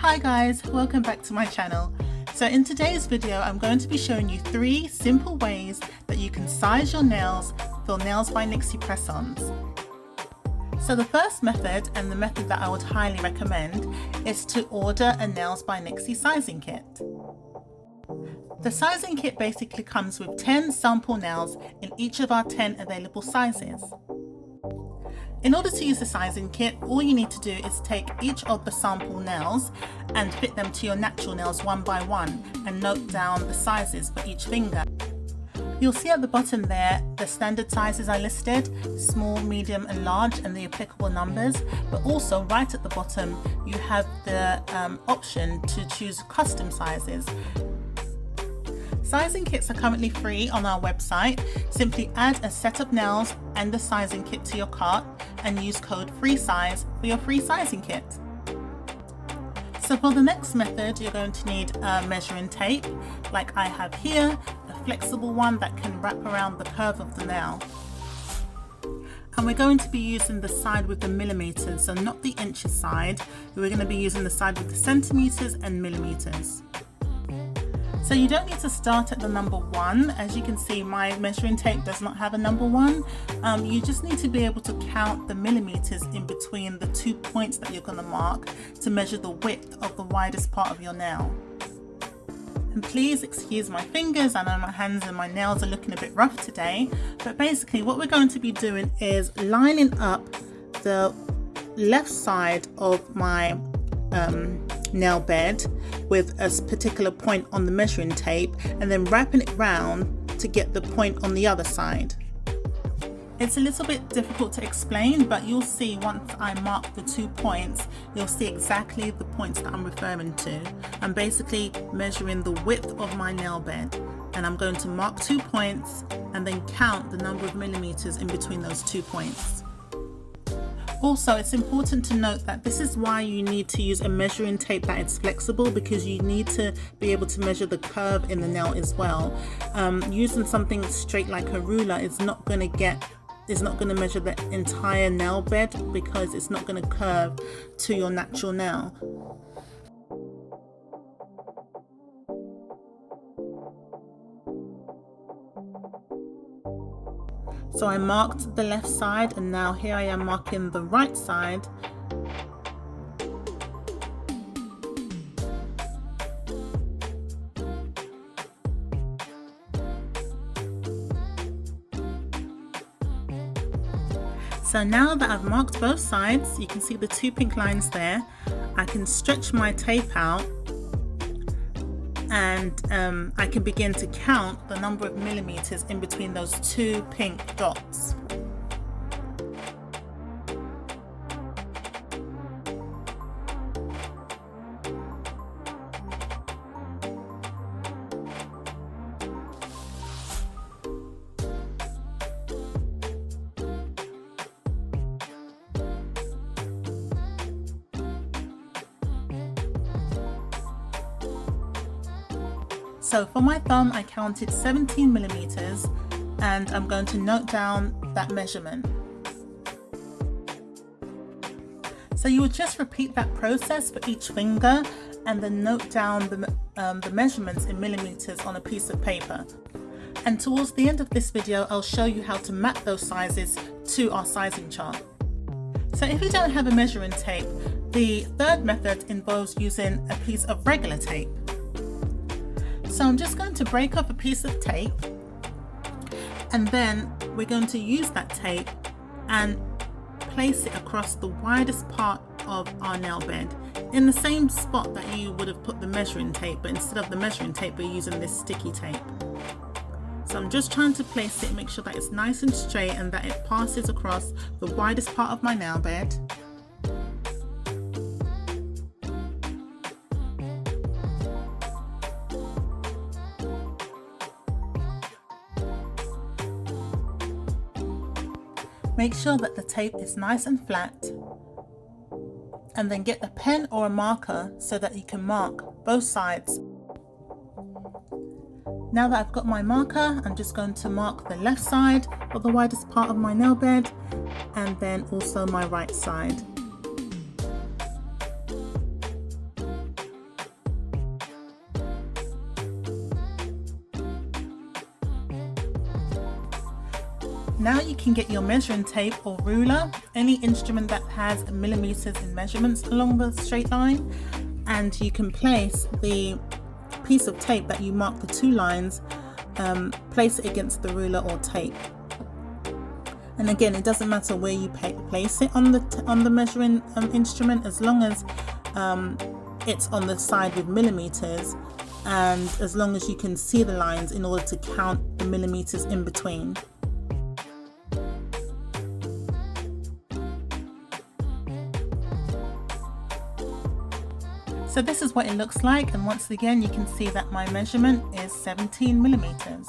Hi guys, welcome back to my channel. So in today's video I'm going to be showing you 3 simple ways that you can size your nails for Nails by Nixxie press-ons. So the first method, and the method that I would highly recommend, is to order a Nails by Nixxie sizing kit. The sizing kit basically comes with 10 sample nails in each of our 10 available sizes. In order to use the sizing kit, all you need to do is take each of the sample nails and fit them to your natural nails one by one and note down the sizes for each finger. You'll see at the bottom there the standard sizes I listed, small, medium and large, and the applicable numbers, but also right at the bottom you have the option to choose custom sizes. Sizing kits are currently free on our website. Simply add a set of nails and the sizing kit to your cart and use code FREESIZE for your free sizing kit. So for the next method, you're going to need a measuring tape, like I have here, a flexible one that can wrap around the curve of the nail. And we're going to be using the side with the millimeters, so not the inches side. We're going to be using the side with the centimeters and millimeters. So you don't need to start at the number 1. As you can see, my measuring tape does not have a number 1. You just need to be able to count the millimeters in between the 2 points that you're going to mark to measure the width of the widest part of your nail. And please excuse my fingers, I know my hands and my nails are looking a bit rough today, but basically what we're going to be doing is lining up the left side of my nail bed with a particular point on the measuring tape and then wrapping it round to get the point on the other side. It's a little bit difficult to explain, but you'll see once I mark the 2 points, you'll see exactly the points that I'm referring to. I'm basically measuring the width of my nail bed, and I'm going to mark 2 points and then count the number of millimeters in between those 2 points. Also, it's important to note that this is why you need to use a measuring tape that is flexible, because you need to be able to measure the curve in the nail as well. Using something straight like a ruler is not going to measure the entire nail bed, because it's not going to curve to your natural nail. So I marked the left side, and now here I am marking the right side. So now that I've marked both sides, you can see the 2 pink lines there. I can stretch my tape out and I can begin to count the number of millimeters in between those 2 pink dots. So for my thumb, I counted 17 millimeters, and I'm going to note down that measurement. So you would just repeat that process for each finger and then note down the measurements in millimeters on a piece of paper. And towards the end of this video, I'll show you how to map those sizes to our sizing chart. So if you don't have a measuring tape, the third method involves using a piece of regular tape. So I'm just going to break off a piece of tape, and then we're going to use that tape and place it across the widest part of our nail bed in the same spot that you would have put the measuring tape, but instead of the measuring tape we're using this sticky tape. So I'm just trying to place it, make sure that it's nice and straight and that it passes across the widest part of my nail bed. Make sure that the tape is nice and flat, and then get a pen or a marker so that you can mark both sides. Now that I've got my marker, I'm just going to mark the left side of the widest part of my nail bed, and then also my right side. Now you can get your measuring tape or ruler, any instrument that has millimeters in measurements along the straight line, and you can place the piece of tape that you mark the two lines, place it against the ruler or tape. And again, it doesn't matter where you place it on the measuring instrument, as long as it's on the side with millimeters, and as long as you can see the lines in order to count the millimeters in between. So this is what it looks like, and once again you can see that my measurement is 17 millimeters.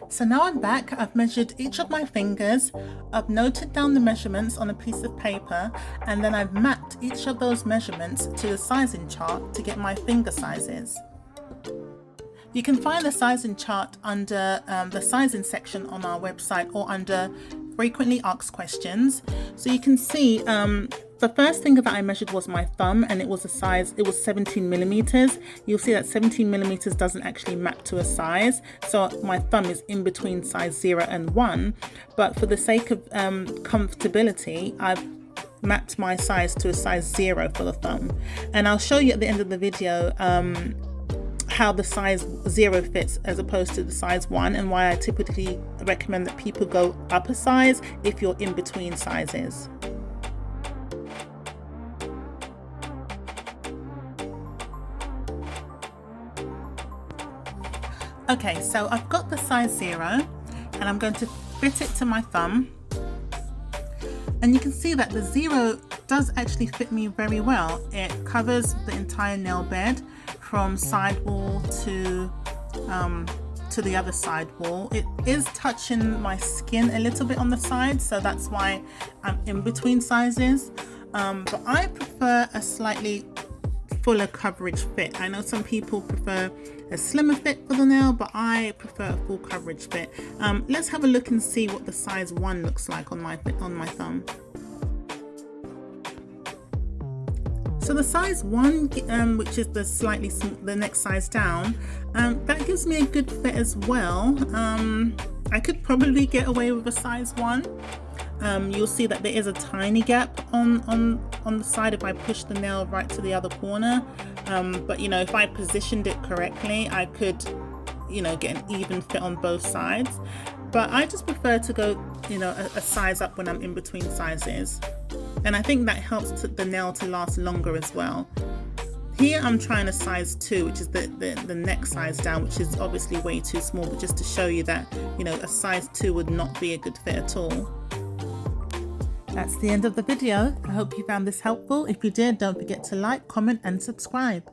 So now I'm back. I've measured each of my fingers, I've noted down the measurements on a piece of paper, and then I've mapped each of those measurements to the sizing chart to get my finger sizes. You can find the sizing chart under the sizing section on our website, or under frequently asked questions. So you can see the first finger that I measured was my thumb, and it was 17 millimeters. You'll see that 17 millimeters doesn't actually map to a size, so my thumb is in between size 0 and 1, but for the sake of comfortability, I've mapped my size to a size 0 for the thumb. And I'll show you at the end of the video how the size 0 fits as opposed to the size 1, and why I typically recommend that people go up a size if you're in between sizes. Okay, so I've got the size 0 and I'm going to fit it to my thumb, and you can see that the 0 does actually fit me very well. It covers the entire nail bed from sidewall to the other side wall. It is touching my skin a little bit on the side, so that's why I'm in between sizes, but I prefer a slightly fuller coverage fit. I know some people prefer a slimmer fit for the nail, but I prefer a full coverage fit. Let's have a look and see what the size 1 looks like on my thumb. So the size 1, which is the next size down, that gives me a good fit as well. I could probably get away with a size 1. You'll see that there is a tiny gap on the side if I push the nail right to the other corner, but you know, if I positioned it correctly, I could, you know, get an even fit on both sides. But I just prefer to go, you know, a size up when I'm in between sizes, and I think that helps the nail to last longer as well. Here I'm trying a size 2, which is the next size down, which is obviously way too small, but just to show you that, you know, a size 2 would not be a good fit at all. That's the end of the video. I hope you found this helpful. If you did, don't forget to like, comment and subscribe.